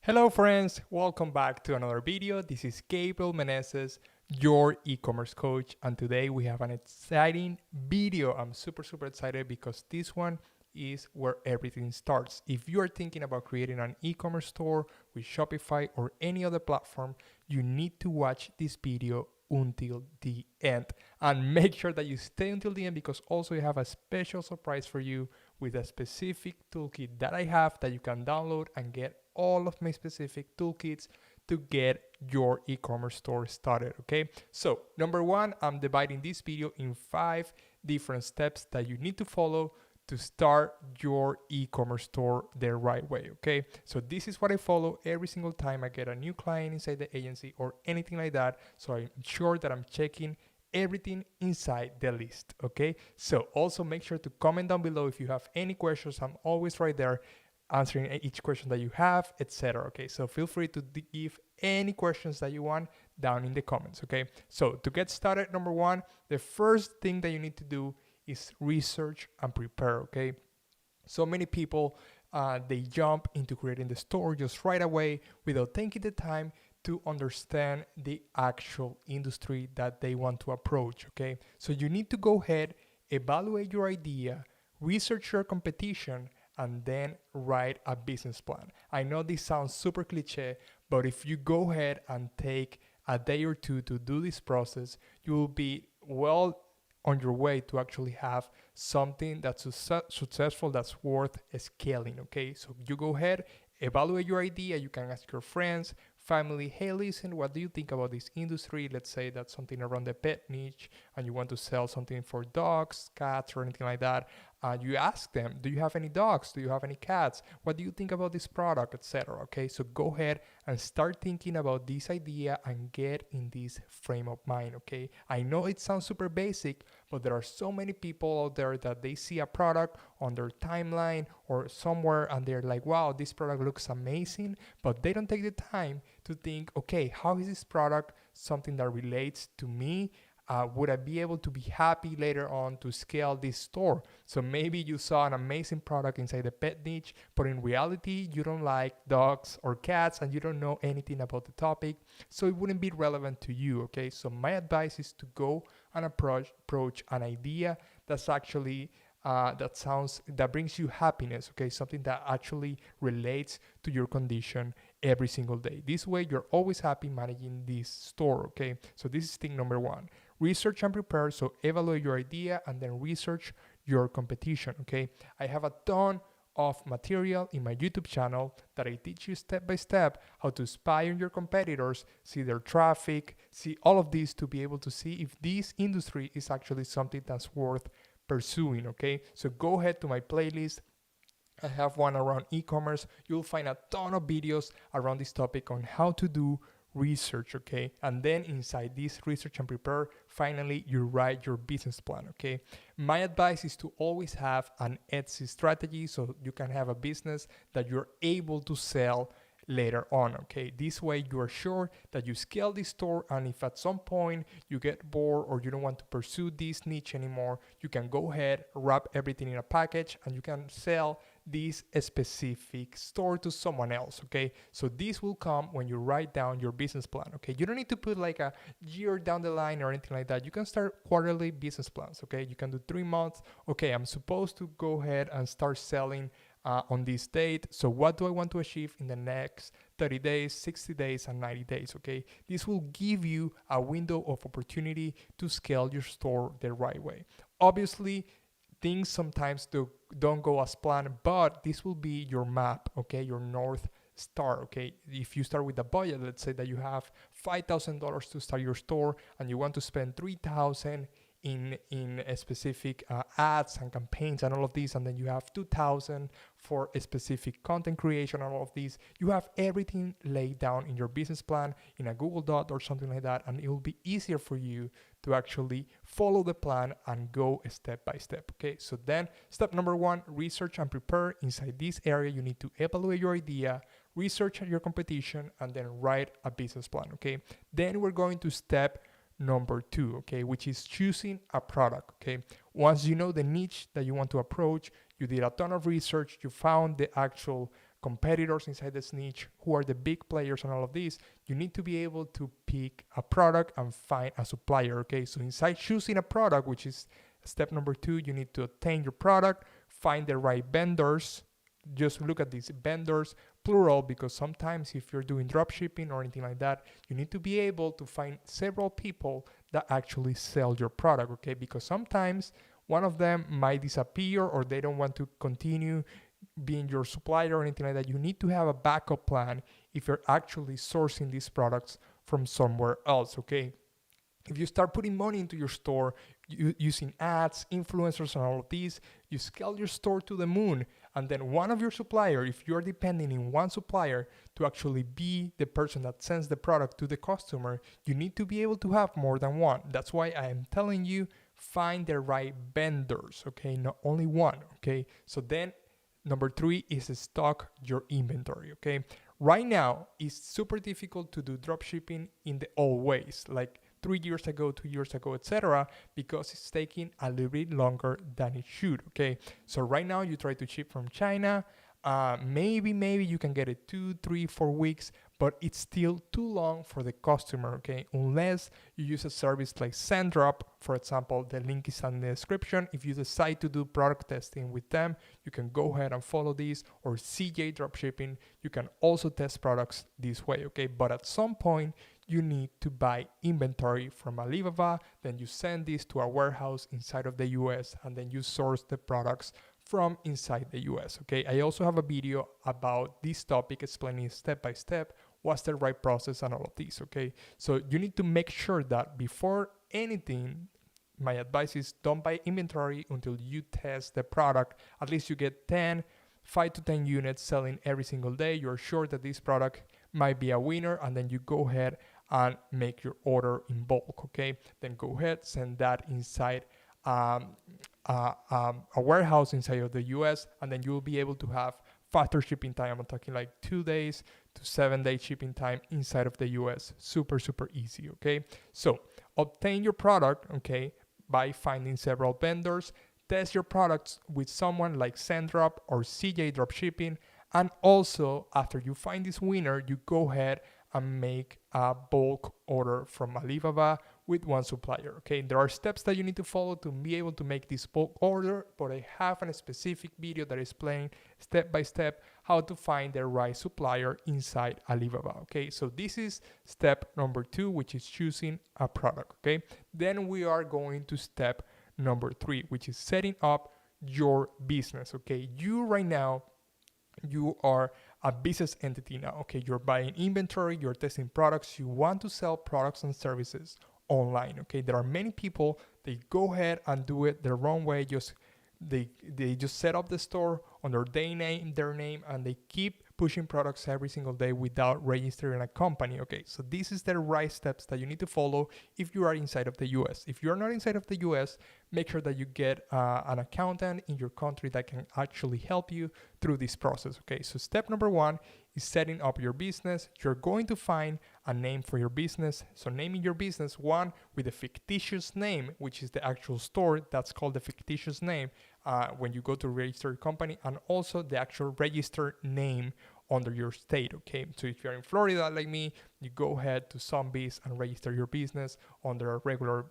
Hello friends, welcome back to another video. This is Gabriel.meneses, your e-commerce coach, and today we have an exciting video. I'm super excited because this one is where everything starts. If you are thinking about creating an e-commerce store with Shopify or any other platform, you need to watch this video until the end and make sure that you stay until the end because also I have a special surprise for you with a specific toolkit that I have that you can download and get all of my specific toolkits to get your e-commerce store started. Okay, so number one, I'm dividing this video in 5 different steps that you need to follow to start your e-commerce store the right way. Okay, so this is what I follow every single time I get a new client inside the agency or anything like that, so I'm sure that I'm checking everything inside the list. Okay, so also make sure to comment down below if you have any questions. I'm always right there answering each question that you have, etc. Okay, so feel free to give any questions that you want down in the comments. Okay, so to get started, number one, the first thing that you need to do is research and prepare. Okay, so many people they jump into creating the store just right away without taking the time to understand the actual industry that they want to approach. Okay, so you need to go ahead, evaluate your idea, research your competition, and then write a business plan. I know this sounds super cliche, but if you go ahead and take a day or two to do this process, you will be well on your way to actually have something that's successful, that's worth scaling. Okay, so you go ahead, evaluate your idea. You can ask your friends, family, hey, listen, what do you think about this industry? Let's say that's something around the pet niche and you want to sell something for dogs, cats, or anything like that. You ask them, do you have any dogs? Do you have any cats? What do you think about this product, etc.? Okay, so go ahead and start thinking about this idea and get in this frame of mind. Okay, I know it sounds super basic, but there are so many people out there that they see a product on their timeline or somewhere and they're like, wow, this product looks amazing, but they don't take the time to think, okay, how is this product something that relates to me? Would I be able to be happy later on to scale this store? So maybe you saw an amazing product inside the pet niche, but in reality, you don't like dogs or cats and you don't know anything about the topic, so it wouldn't be relevant to you. Okay, so my advice is to go and approach an idea that's actually that brings you happiness. Okay, something that actually relates to your condition every single day. This way, you're always happy managing this store. Okay, so this is thing number one. Research and prepare. So evaluate your idea and then research your competition. Okay, I have a ton of material in my YouTube channel that I teach you step by step how to spy on your competitors, see their traffic, see all of this to be able to see if this industry is actually something that's worth pursuing. Okay, so go ahead to my playlist. I have one around e-commerce. You'll find a ton of videos around this topic on how to do research. Okay, and then inside this research and prepare, finally you write your business plan. Okay, my advice is to always have an Etsy strategy so you can have a business that you're able to sell later on. Okay, this way you are sure that you scale this store, and if at some point you get bored or you don't want to pursue this niche anymore, you can go ahead, wrap everything in a package, and you can sell this specific store to someone else. Okay, so this will come when you write down your business plan. Okay, you don't need to put like a year down the line or anything like that. You can start quarterly business plans. Okay, you can do 3 months. Okay, I'm supposed to go ahead and start selling on this date. So what do I want to achieve in the next 30 days, 60 days, and 90 days? Okay, this will give you a window of opportunity to scale your store the right way. Obviously, things sometimes don't go as planned, but this will be your map. Okay, your North Star. Okay, if you start with a budget, let's say that you have $5,000 to start your store and you want to spend $3,000 in a specific ads and campaigns and all of these, and then you have 2,000 for a specific content creation and all of these. You have everything laid down in your business plan in a Google Doc or something like that, and it will be easier for you to actually follow the plan and go step by step. Okay, so then step number one, research and prepare. Inside this area, you need to evaluate your idea, research your competition, and then write a business plan. Okay, then we're going to step number two, okay, which is choosing a product. Okay, once you know the niche that you want to approach, you did a ton of research, you found the actual competitors inside this niche, who are the big players and all of this, you need to be able to pick a product and find a supplier, okay? So inside choosing a product, which is step number 2, you need to obtain your product, find the right vendors. Just look at these vendors, plural, because sometimes if you're doing drop shipping or anything like that, you need to be able to find several people that actually sell your product, okay? Because sometimes one of them might disappear or they don't want to continue being your supplier or anything like that. You need to have a backup plan if you're actually sourcing these products from somewhere else, okay? If you start putting money into your store, using ads, influencers, and all of these, you scale your store to the moon. And then one of your supplier, if you're depending on one supplier to actually be the person that sends the product to the customer, you need to be able to have more than one. That's why I am telling you, find the right vendors, okay? Not only one, okay? So then number 3 is stock your inventory, okay? Right now, it's super difficult to do drop shipping in the old ways, like 3 years ago, 2 years ago, etc., because it's taking a little bit longer than it should, okay? So right now, you try to ship from China, maybe you can get it 2, 3, 4 weeks, but it's still too long for the customer, okay? Unless you use a service like SendDrop, for example, the link is in the description. If you decide to do product testing with them, you can go ahead and follow this, or CJ Dropshipping. You can also test products this way, okay? But at some point, you need to buy inventory from Alibaba, then you send this to a warehouse inside of the US, and then you source the products from inside the US, okay? I also have a video about this topic explaining step by step what's the right process and all of this, okay? So you need to make sure that before anything, my advice is don't buy inventory until you test the product. At least you get 5 to 10 units selling every single day. You're sure that this product might be a winner, and then you go ahead and make your order in bulk, okay? Then go ahead, send that inside a warehouse inside of the US, and then you'll be able to have faster shipping time. I'm talking like 2 days to 7 day shipping time inside of the US. Super easy, okay? So obtain your product, okay, by finding several vendors. Test your products with someone like SendDrop or CJ Dropshipping, and also after you find this winner, you go ahead and make a bulk order from Alibaba with one supplier, okay? There are steps that you need to follow to be able to make this bulk order, but I have a specific video that is explaining step by step how to find the right supplier inside Alibaba, okay? So this is step number 2, which is choosing a product, okay? Then we are going to step number 3, which is setting up your business, okay? You right now, you are a business entity now, okay? You're buying inventory, you're testing products, you want to sell products and services online, okay? There are many people, they go ahead and do it the wrong way, they just set up the store under their name, and they keep pushing products every single day without registering a company, okay? So this is the right steps that you need to follow if you are inside of the US. If you're not inside of the US, make sure that you get an accountant in your country that can actually help you through this process, okay? So step number 1 is setting up your business. You're going to find a name for your business. So naming your business, one with a fictitious name, which is the actual store, that's called the fictitious name when you go to register your company, and also the actual registered name under your state, okay? So if you're in Florida like me, you go ahead to Zombies and register your business under a regular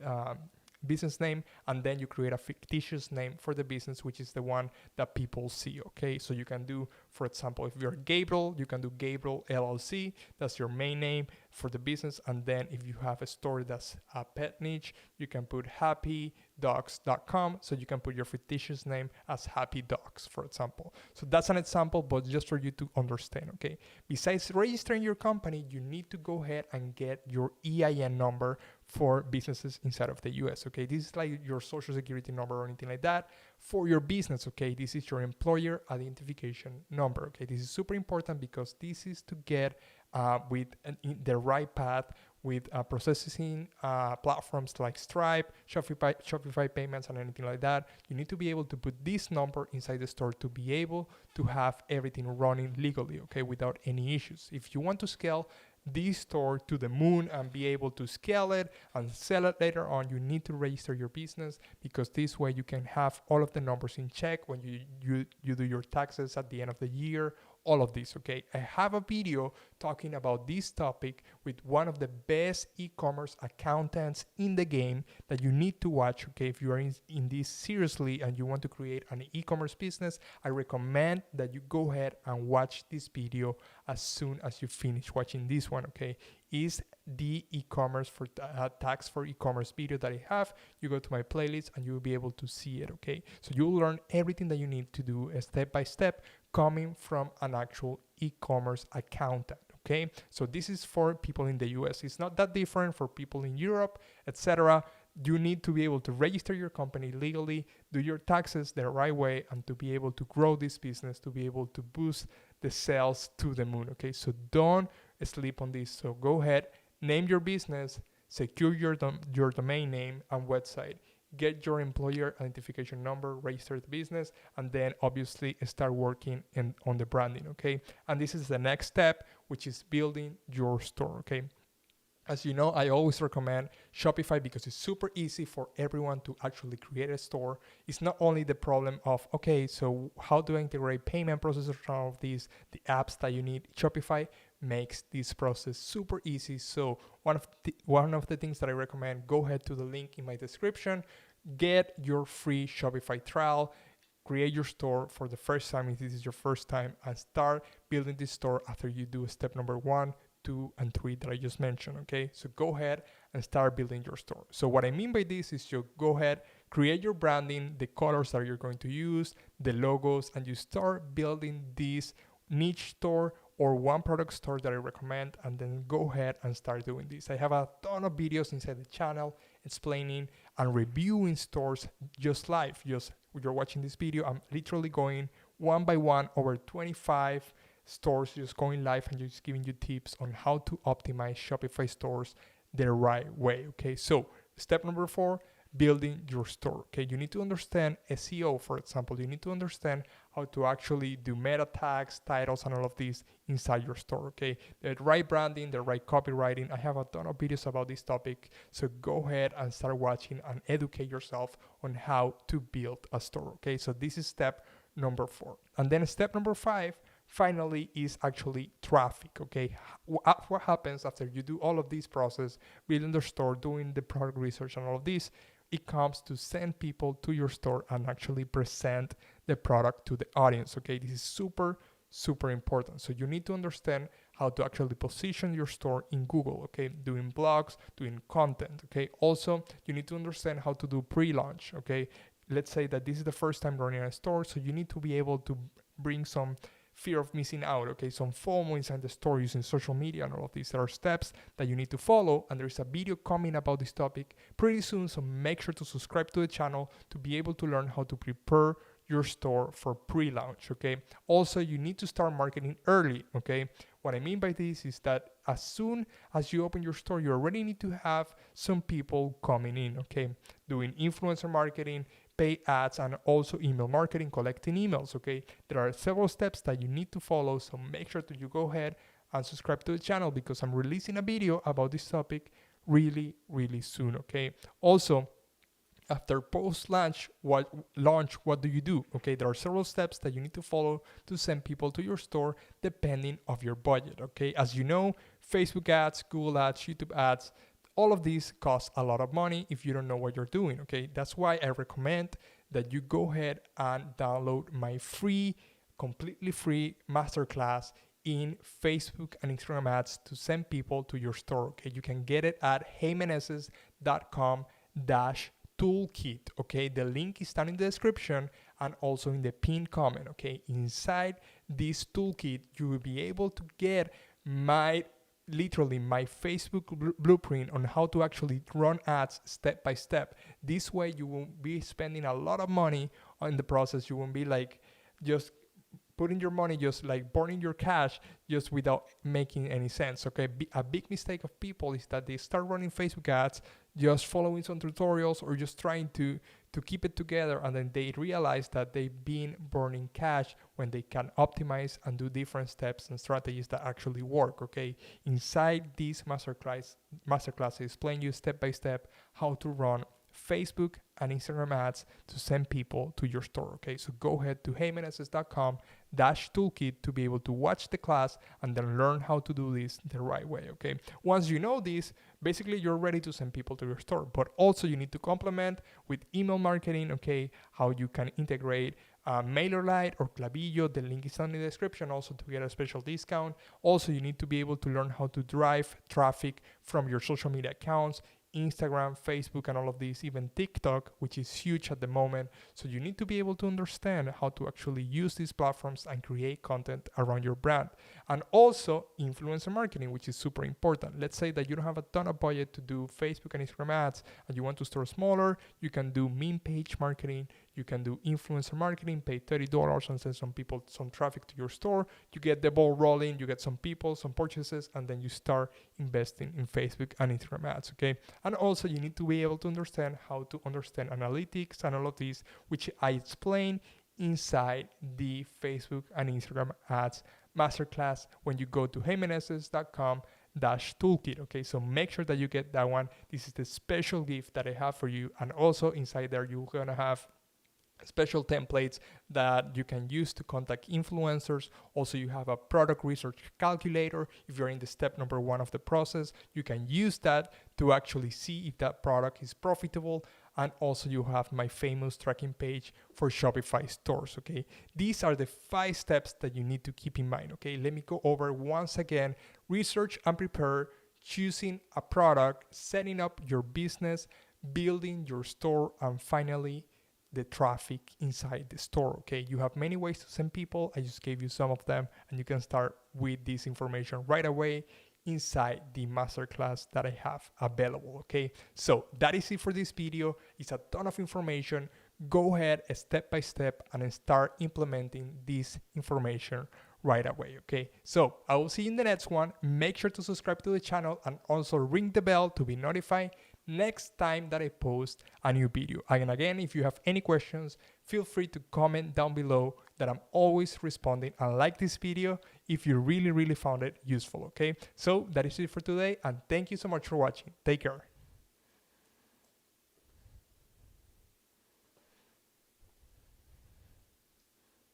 business name, and then you create a fictitious name for the business, which is the one that people see, okay? So you can do, for example, if you're Gabriel, you can do Gabriel LLC, that's your main name for the business, and then if you have a store that's a pet niche, you can put happydogs.com, so you can put your fictitious name as Happy Dogs, for example. So that's an example, but just for you to understand, okay? Besides registering your company, you need to go ahead and get your EIN number for businesses inside of the US, okay? This is like your social security number or anything like that for your business, okay? This is your employer identification number, okay? This is super important because this is to get with the right path with processing platforms like Stripe, Shopify payments, and anything like that. You need to be able to put this number inside the store to be able to have everything running legally, okay, without any issues. If you want to scale this store to the moon and be able to scale it and sell it later on, you need to register your business, because this way you can have all of the numbers in check when you do your taxes at the end of the year, all of this, okay? I have a video talking about this topic with one of the best e-commerce accountants in the game that you need to watch, okay? If you are in this seriously and you want to create an e-commerce business, I recommend that you go ahead and watch this video as soon as you finish watching this one, okay? Is the e-commerce for tax for e-commerce video that I have. You go to my playlist and you'll be able to see it, okay? So you'll learn everything that you need to do step by step coming from an actual e-commerce accountant, okay? So this is for people in the US. It's not that different for people in Europe, etc. You need to be able to register your company legally, do your taxes the right way, and to be able to grow this business, to be able to boost the sales to the moon, okay? So don't sleep on this. So go ahead, name your business, secure your domain name and website, get your employer identification number, register the business, and then obviously start working on the branding, okay? And this is the next step, which is building your store, okay? As you know, I always recommend Shopify because it's super easy for everyone to actually create a store. It's not only the problem of, okay, so how do I integrate payment processors and all of these, the apps that you need. Shopify makes this process super easy. So one of the things that I recommend, go ahead to the link in my description, get your free Shopify trial, create your store for the first time if this is your first time, and start building this store after you do step number 1, 2, and 3 that I just mentioned, okay? So go ahead and start building your store. So what I mean by this is you go ahead, create your branding, the colors that you're going to use, the logos, and you start building this niche store or one product store that I recommend, and then go ahead and start doing this. I have a ton of videos inside the channel explaining and reviewing stores just live. Just when you're watching this video, I'm literally going one by one over 25 stores, just going live and just giving you tips on how to optimize Shopify stores the right way, okay? So step number 4, building your store, okay? You need to understand SEO, for example. You need to understand how to actually do meta tags, titles, and all of these inside your store, okay? The right branding, the right copywriting. I have a ton of videos about this topic, so go ahead and start watching and educate yourself on how to build a store, okay? So this is step number 4. And then step number 5, finally, is actually traffic, okay? What happens after you do all of this process, building the store, doing the product research and all of this, it comes to send people to your store and actually present the product to the audience, okay? This is super, super important. So you need to understand how to actually position your store in Google, okay? Doing blogs, doing content, okay? Also, you need to understand how to do pre-launch, okay? Let's say that this is the first time running a store, so you need to be able to bring some fear of missing out, okay? Some FOMO inside the store using social media and all of these. There are steps that you need to follow, and there's a video coming about this topic pretty soon, so make sure to subscribe to the channel to be able to learn how to prepare your store for pre-launch, okay? Also, you need to start marketing early, okay? What I mean by this is that as soon as you open your store, you already need to have some people coming in, okay? Doing influencer marketing, pay ads, and also email marketing, collecting emails, okay? There are several steps that you need to follow, so make sure that you go ahead and subscribe to the channel because I'm releasing a video about this topic really, really soon, okay? Also, after post-launch, what do you do? Okay, there are several steps that you need to follow to send people to your store depending of your budget, okay? As you know, Facebook ads, Google ads, YouTube ads, all of these cost a lot of money if you don't know what you're doing, okay? That's why I recommend that you go ahead and download my free, completely free masterclass in Facebook and Instagram ads to send people to your store, okay? You can get it at heymeneses.com/toolkit, okay? The link is down in the description and also in the pinned comment, okay? Inside this toolkit, you will be able to get literally my Facebook blueprint on how to actually run ads step by step. This way you won't be spending a lot of money on the process. You won't be like just putting your money, just like burning your cash just without making any sense, okay? A big mistake of people is that they start running Facebook ads, just following some tutorials or just trying to keep it together, and then they realize that they've been burning cash when they can optimize and do different steps and strategies that actually work, okay? Inside this masterclass, I explain you step by step how to run Facebook and Instagram ads to send people to your store, okay? So go ahead to heymeneses.com gabriel.meneses.com/toolkit to be able to watch the class and then learn how to do this the right way, okay? Once you know this, basically you're ready to send people to your store, but also you need to complement with email marketing, okay? How you can integrate MailerLite or Clavillo. The link is on the description also to get a special discount. Also, you need to be able to learn how to drive traffic from your social media accounts, Instagram, Facebook, and all of these, even TikTok, which is huge at the moment. So you need to be able to understand how to actually use these platforms and create content around your brand. And also influencer marketing, which is super important. Let's say that you don't have a ton of budget to do Facebook and Instagram ads and you want to store smaller, you can do meme page marketing, you can do influencer marketing, pay $30 and send some people some traffic to your store. You get the ball rolling, you get some people, some purchases, and then you start investing in Facebook and Instagram ads, okay? And also you need to be able to understand how to understand analytics and all of these, which I explain inside the Facebook and Instagram ads masterclass when you go to heymeneses.com/toolkit, okay? So make sure that you get that one. This is the special gift that I have for you. And also inside there, you're gonna have special templates that you can use to contact influencers. Also, you have a product research calculator. If you're in the step number 1 of the process, you can use that to actually see if that product is profitable. And also you have my famous tracking page for Shopify stores, okay? These are the 5 steps that you need to keep in mind, okay? Let me go over once again: research and prepare, choosing a product, setting up your business, building your store, and finally, the traffic inside the store, okay? You have many ways to send people. I just gave you some of them, and you can start with this information right away inside the masterclass that I have available, okay? So that is it for this video. It's a ton of information. Go ahead step by step and start implementing this information right away, okay? So I will see you in the next one. Make sure to subscribe to the channel and also ring the bell to be notified next time that I post a new video. And again, if you have any questions, feel free to comment down below, that I'm always responding. And like this video if you really found it useful, okay? So that is it for today, and thank you so much for watching. Take care.